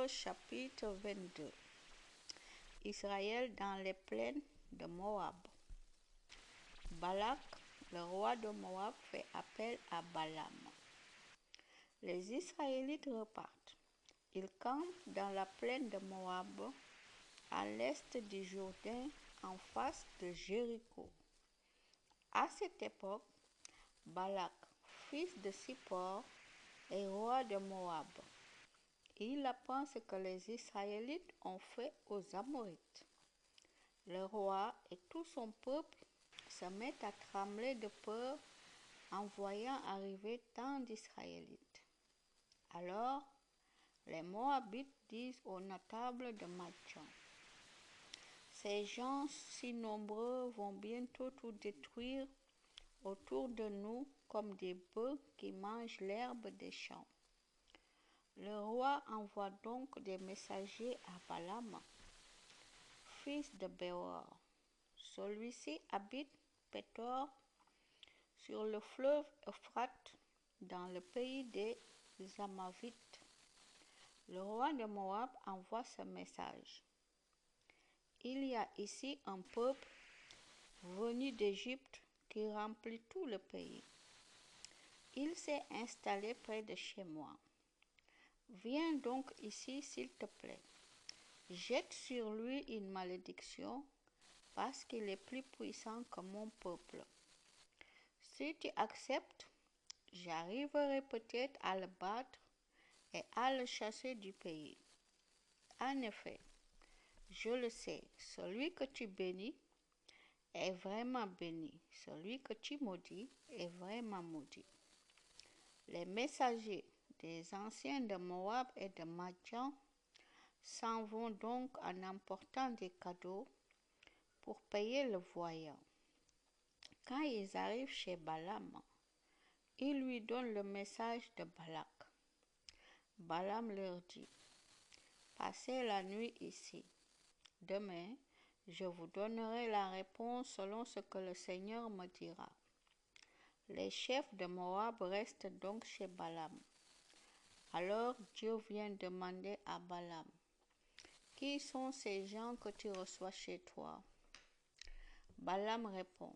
Nombre chapitre 22. Israël dans les plaines de Moab. Balak, le roi de Moab, fait appel à Balaam. Les Israélites repartent. Ils campent dans la plaine de Moab, à l'est du Jourdain, en face de Jéricho. À cette époque, Balak, fils de Zippor, est roi de Moab. Il apprend ce que les Israélites ont fait aux Amorites. Le roi et tout son peuple se mettent à trembler de peur en voyant arriver tant d'Israélites. Alors, les Moabites disent aux notables de Madian: ces gens si nombreux vont bientôt tout détruire autour de nous comme des bœufs qui mangent l'herbe des champs. Le roi envoie donc des messagers à Balaam, fils de Béor. Celui-ci habite Pétor, sur le fleuve Euphrate, dans le pays des Amavites. Le roi de Moab envoie ce message: il y a ici un peuple venu d'Égypte qui remplit tout le pays. Il s'est installé près de chez moi. Viens donc ici, s'il te plaît. Jette sur lui une malédiction, parce qu'il est plus puissant que mon peuple. Si tu acceptes, j'arriverai peut-être à le battre et à le chasser du pays. En effet, je le sais, celui que tu bénis est vraiment béni, celui que tu maudis est vraiment maudit. Les messagers des anciens de Moab et de Madian s'en vont donc en emportant des cadeaux pour payer le voyant. Quand ils arrivent chez Balaam, ils lui donnent le message de Balak. Balaam leur dit: passez la nuit ici. Demain, je vous donnerai la réponse selon ce que le Seigneur me dira. Les chefs de Moab restent donc chez Balaam. Alors Dieu vient demander à Balaam: qui sont ces gens que tu reçois chez toi? Balaam répond: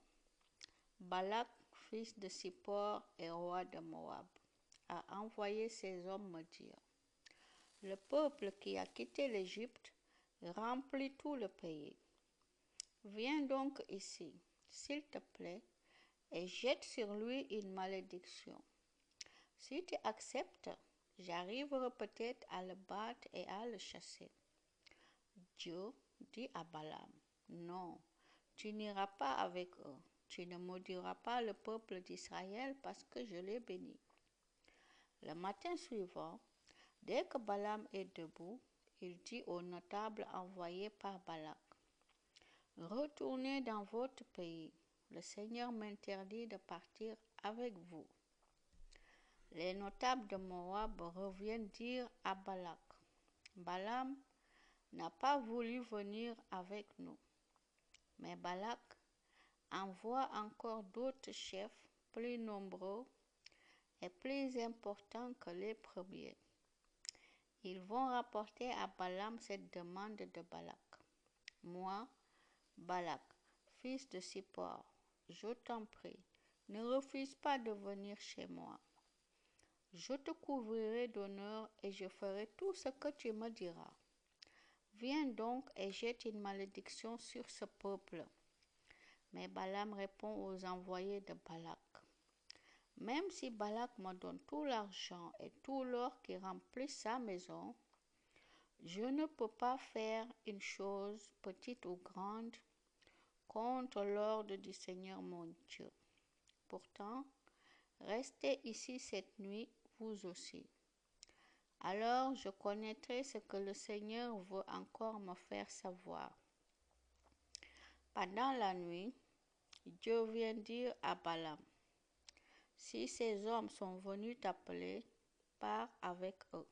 Balak, fils de Zippor et roi de Moab, a envoyé ses hommes me dire: le peuple qui a quitté l'Égypte remplit tout le pays. Viens donc ici, s'il te plaît, et jette sur lui une malédiction. Si tu acceptes, j'arriverai peut-être à le battre et à le chasser. Dieu dit à Balaam: non, tu n'iras pas avec eux. Tu ne maudiras pas le peuple d'Israël parce que je l'ai béni. Le matin suivant, dès que Balaam est debout, il dit aux notables envoyés par Balak: retournez dans votre pays. Le Seigneur m'interdit de partir avec vous. Les notables de Moab reviennent dire à Balak: Balaam n'a pas voulu venir avec nous. Mais Balak envoie encore d'autres chefs plus nombreux et plus importants que les premiers. Ils vont rapporter à Balaam cette demande de Balak: moi, Balak, fils de Zippor, je t'en prie, ne refuse pas de venir chez moi. Je te couvrirai d'honneur et je ferai tout ce que tu me diras. Viens donc et jette une malédiction sur ce peuple. Mais Balaam répond aux envoyés de Balak: même si Balak me donne tout l'argent et tout l'or qui remplit sa maison, je ne peux pas faire une chose, petite ou grande, contre l'ordre du Seigneur mon Dieu. Pourtant, restez ici cette nuit, vous aussi. Alors je connaîtrai ce que le Seigneur veut encore me faire savoir. Pendant la nuit, Dieu vient dire à Balaam: si ces hommes sont venus t'appeler, pars avec eux.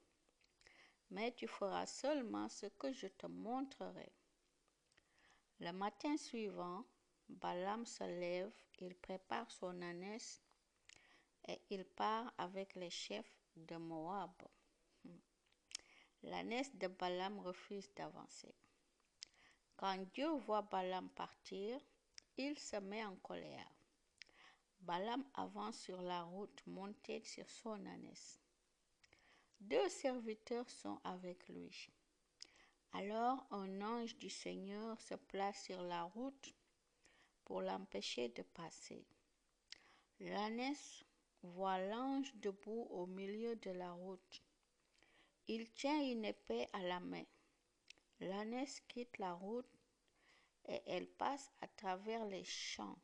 Mais tu feras seulement ce que je te montrerai. Le matin suivant, Balaam se lève, il prépare son ânesse et il part avec les chefs de Moab. L'ânesse de Balaam refuse d'avancer. Quand Dieu voit Balaam partir, il se met en colère. Balaam avance sur la route monté sur son ânesse. 2 serviteurs sont avec lui. Alors un ange du Seigneur se place sur la route pour l'empêcher de passer. L'ânesse voit l'ange debout au milieu de la route. Il tient une épée à la main. L'ânesse quitte la route et elle passe à travers les champs.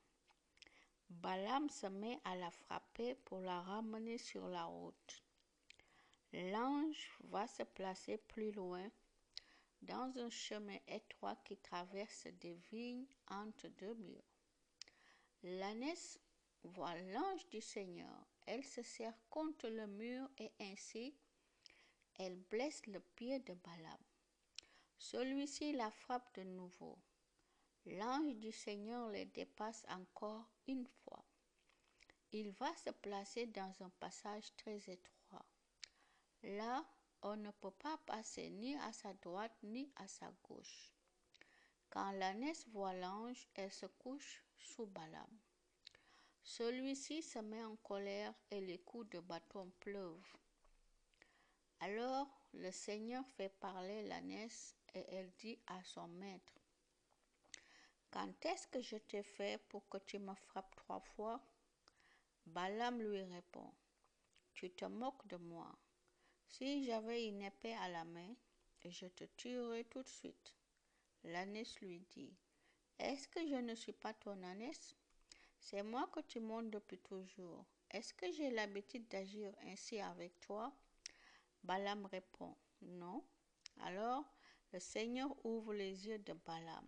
Balaam se met à la frapper pour la ramener sur la route. L'ange va se placer plus loin dans un chemin étroit qui traverse des vignes entre 2 murs. L'ânesse voit l'ange du Seigneur. Elle se serre contre le mur et ainsi, elle blesse le pied de Balaam. Celui-ci la frappe de nouveau. L'ange du Seigneur les dépasse encore une fois. Il va se placer dans un passage très étroit. Là, on ne peut pas passer ni à sa droite ni à sa gauche. Quand l'ânesse voit l'ange, elle se couche sous Balaam. Celui-ci se met en colère et les coups de bâton pleuvent. Alors le Seigneur fait parler l'ânesse et elle dit à son maître: Quand est-ce que je t'ai fait pour que tu me frappes 3 fois? Balaam lui répond: Tu te moques de moi. Si j'avais une épée à la main, je te tuerais tout de suite. L'ânesse lui dit: Est-ce que je ne suis pas ton ânesse? C'est moi que tu montes depuis toujours. Est-ce que j'ai l'habitude d'agir ainsi avec toi? Balaam répond: Non. Alors le Seigneur ouvre les yeux de Balaam.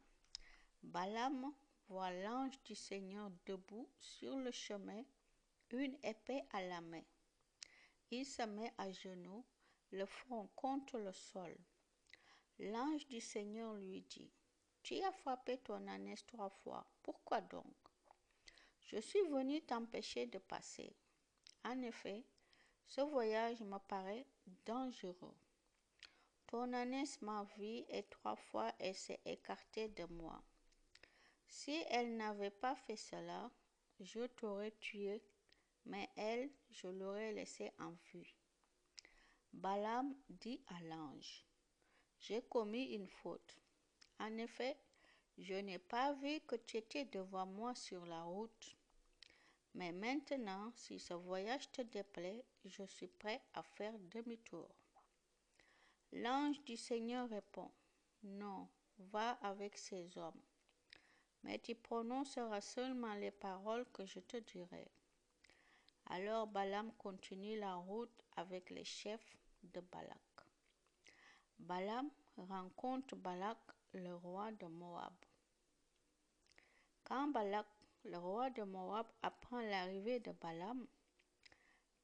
Balaam voit l'ange du Seigneur debout sur le chemin, une épée à la main. Il se met à genoux, le front contre le sol. L'ange du Seigneur lui dit: Tu as frappé ton ânesse 3 fois. Pourquoi donc? Je suis venu t'empêcher de passer. En effet, ce voyage me paraît dangereux. Ton ânesse m'a vu et 3 fois elle s'est écartée de moi. Si elle n'avait pas fait cela, je t'aurais tué, mais elle, je l'aurais laissée en vue. Balaam dit à l'ange: J'ai commis une faute. En effet, je n'ai pas vu que tu étais devant moi sur la route. Mais maintenant, si ce voyage te déplaît, je suis prêt à faire demi-tour. L'ange du Seigneur répond: Non, va avec ces hommes, mais tu prononceras seulement les paroles que je te dirai. Alors Balaam continue la route avec les chefs de Balak. Balaam rencontre Balak, le roi de Moab. Quand Balak, le roi de Moab, apprend l'arrivée de Balaam,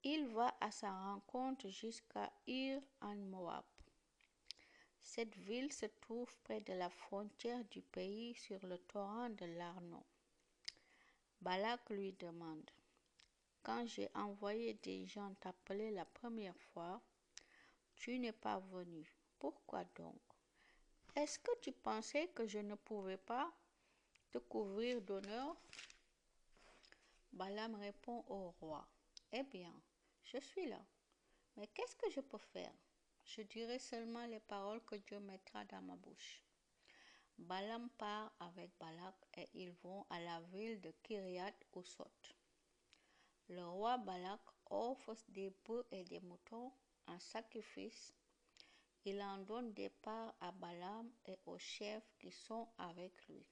il va à sa rencontre jusqu'à Ir en Moab. Cette ville se trouve près de la frontière du pays sur le torrent de l'Arnon. Balak lui demande: Quand j'ai envoyé des gens t'appeler la première fois, tu n'es pas venu. Pourquoi donc? Est-ce que tu pensais que je ne pouvais pas te couvrir d'honneur? Balaam répond au roi: Eh bien, je suis là. Mais qu'est-ce que je peux faire? Je dirai seulement les paroles que Dieu mettra dans ma bouche. Balaam part avec Balak et ils vont à la ville de Kiriath-Huzoth. Le roi Balak offre des bœufs et des moutons en sacrifice. Il en donne des parts à Balaam et aux chefs qui sont avec lui.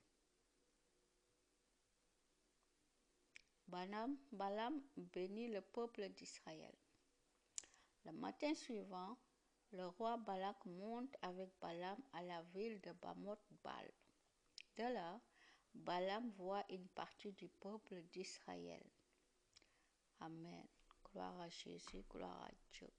Balaam bénit le peuple d'Israël. Le matin suivant, le roi Balak monte avec Balaam à la ville de Bamoth-Baal. De là, Balaam voit une partie du peuple d'Israël. Amen. Gloire à Jésus, gloire à Dieu.